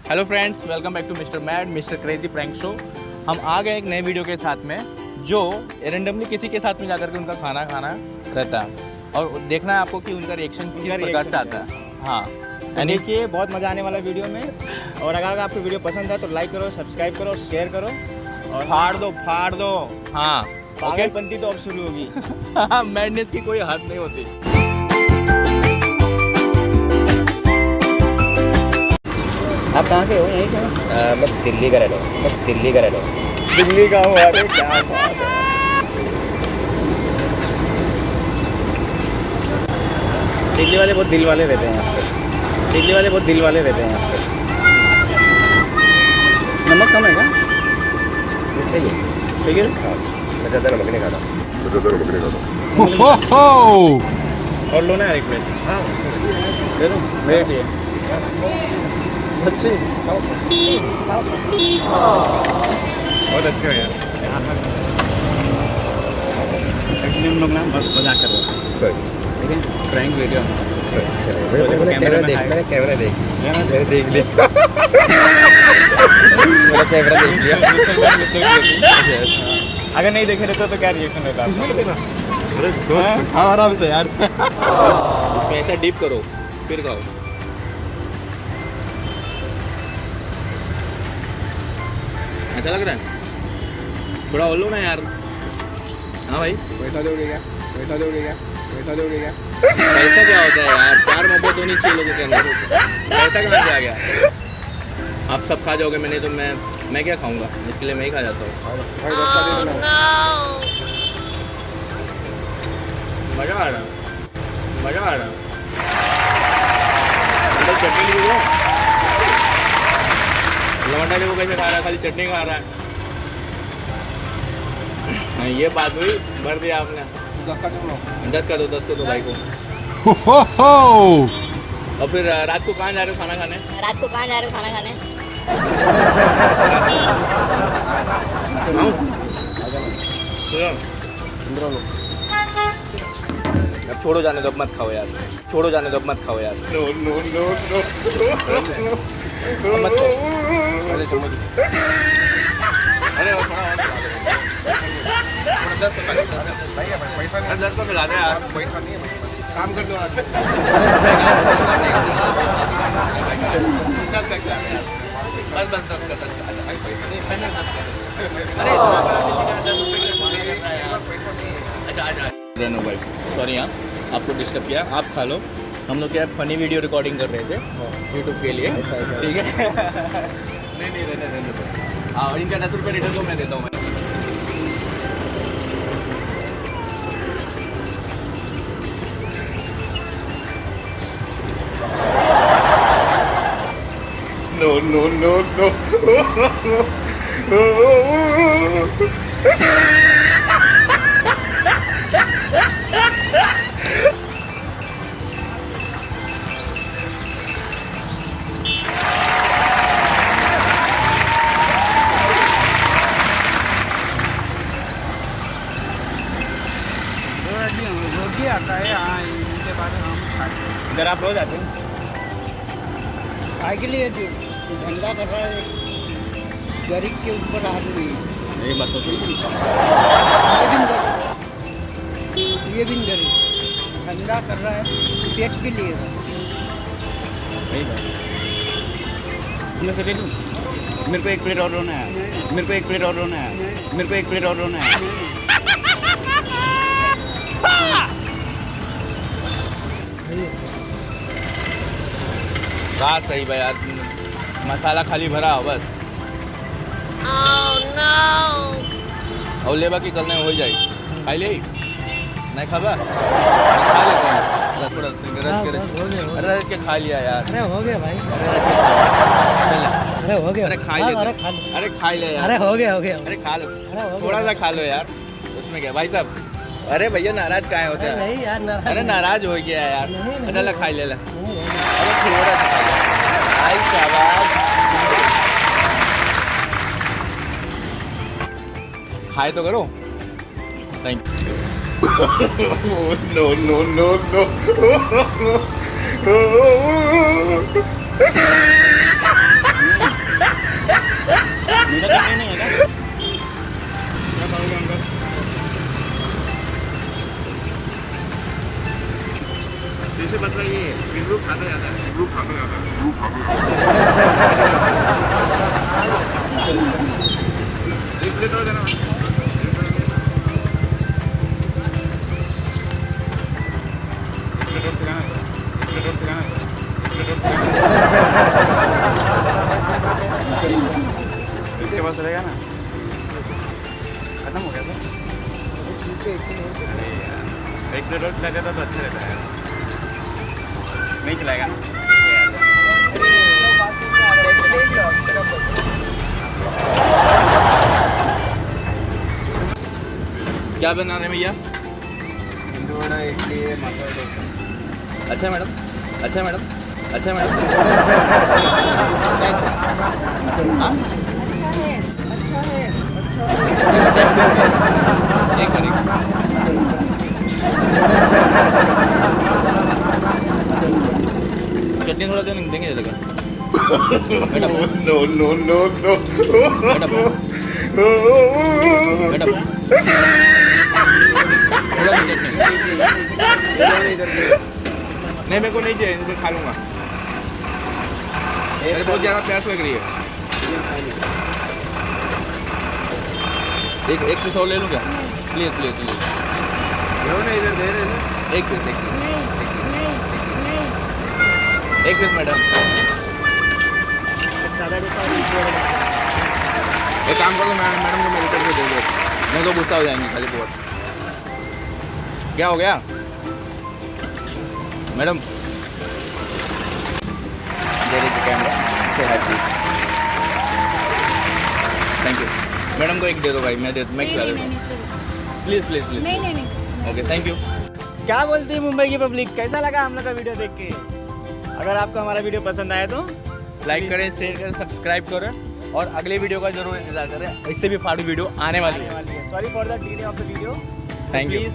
Hello friends, welcome back to mister mad mister crazy prank show. हम आ गए एक नए वीडियो के साथ में जो रेंडमली किसी के साथ में जाकर के उनका खाना खाना रहता है और देखना है आपको कि उनका रिएक्शन किस प्रकार से आता है। हाँ, यानी कि बहुत मज़ा आने वाला वीडियो में। और अगर आपको वीडियो पसंद है तो लाइक करो, सब्सक्राइब करो, शेयर करो और फाड़ दो। हाँ ओके, पागलपंती तो अब शुरू होगी। मैडनेस की कोई हद नहीं होती। आप कहाँ के हो? यहीं के हो? मैं दिल्ली का रहता हूँ। दिल्ली का हो? अरे क्या बात है। दिल्ली वाले बहुत दिल वाले रहते हैं यहाँ पे। नमक कम है क्या? सही है। ठीक है। मैं ज़्यादा नमक नहीं खाता। और लो ना यार एक प्लेट। हाँ, दे दो मेरे लिए। सच्ची बहुत अच्छे हो यार। एक्चुअली हम लोग ना मजाक कर रहे हैं, ठीक है? प्रैंक वीडियो मैंने कैमरा देख लिया। मेरा कैमरा देख लिया। अगर नहीं देखे रहते तो क्या रिएक्शन रहता? अरे दोस्त खाओ आराम से यार। इसमें ऐसा डीप करो फिर खाओ। अच्छा लग रहा है? थोड़ा और लो ना यार। हाँ भाई, पैसा दोगे क्या? पैसा क्या होता है यार? प्यार मोहब्बत होनी चाहिए लोगों के अंदर। पैसा कहाँ से आ गया? आप सब खा जाओगे, मैंने तो मैं क्या खाऊंगा? इसके लिए मैं ही खा जाता हूँ। मज़ा आ रहा। मतलब चटनी ली वो लौंडा देखो कैसे खा रहा है, खाली चटनी खा रहा है। हाँ, ये बात हुई, भर दिया आपने। 10 का दो भाई को। और फिर रात को कहाँ जा रहे हो खाना खाने? आऊं? सुनो। अब छोड़ो जाने दो, अब मत खाओ यार। नो। मत खाओ। अरे चम्मच। अरे और थोड़ा दर्द तो खिला दे यार। पैसा नहीं है, काम कर दो आज। 10 का खिला दे यार। बस 10 का। पैसा नहीं, पहले 10 का। अरे इतना बड़ा दिल्ली का 10 रुपये के लिए खाने का है यार। पैसा नहीं है। अच्छा रेनो भाई, सॉरी हाँ, आपको डिस्टर्ब किया। आप खा लो। हम लोग क्या फनी वीडियो रिकॉर्डिंग कर रहे थे यूट्यूब के लिए, ठीक है? नहीं रहने दो। हाँ, इनका 10 रुपये रिटर्न को मैं देता हूँ। No. रोटी आता है। हाँ, इनके बाद हम खाते हैं। इधर आप रोज आते हैं? खाए के लिए जो धंधा कर रहा है गरीब के ऊपर आदमी, ये बात तो सही। ये भी गरीब धंधा कर रहा है पेट के लिए। सही बात। मैं से ले लूँ? मेरे को एक प्लेट और रोना है। बात सही भाई यार, मसाला खाली भरा हो बस। और लेबा की कल नहीं हो जाए। खाई ले नहीं खाबा? खा लेते हैं थोड़ा रच के खा लिया यार। अरे हो गया भाई। चल, अरे हो गया। अरे खा ले। अरे खा लो। अरे खा ले यार। अरे हो गया अरे खा लो, अरे हो गया। थोड़ा सा खा लो यार, उसमें क्या भाई साहब? अरे भैया नाराज काहे होते अरे हैं? नहीं यार, नाराज अरे नाराज हो गया यार। नहीं। अच्छा ला खाई ले ला। नहीं। अरे थोड़ा सा खा ले। भाई शाबाश, खाए तो करो। Thank you. नो। एक प्लेट और देना। इसके पास रहेगा ना? खत्म हो गया सर? अरे यार, एक प्लेट और खिला देता तो अच्छा रहता है। नहीं खिलाएगा ना? क्या बना रहे हैं भैया? हिंदू वड़ा, इडली, मसाला डोसा। अच्छा मैडम, अच्छा मैडम, अच्छा मैडम। हाँ? एक मिनट। चटनी थोड़ा देंगे जरा। Madam No, no, no, no. Madam madam थोड़ा सी चटनी नहीं, मेरे को नहीं चाहिए, मैं खा लूँगा। मेरे बहुत ज़्यादा प्यास लग रही है। एक पीस और ले लूँ क्या? Please please please. इधर दे रहे एक पीस एक पीस मैडम। एक काम करो मैडम को मेरे तरफ से दे दो, नहीं तो गुस्सा हो जाएंगे खाली बहुत। क्या हो गया मैडम? कैमरा से है प्लीज। थैंक यू मैडम को एक दे दो भाई, मैं खिला देता हूँ। Please please please. नहीं। Okay thank you. क्या बोलती है मुंबई की पब्लिक, कैसा लगा हम लोग का वीडियो देख के? अगर आपको हमारा वीडियो पसंद आया तो लाइक करें, शेयर करें, सब्सक्राइब करें और अगले वीडियो का जरूर इंतजार करें। इससे भी फाड़ू वीडियो आने वाली है। Sorry for the delay of the video. Thank you. Please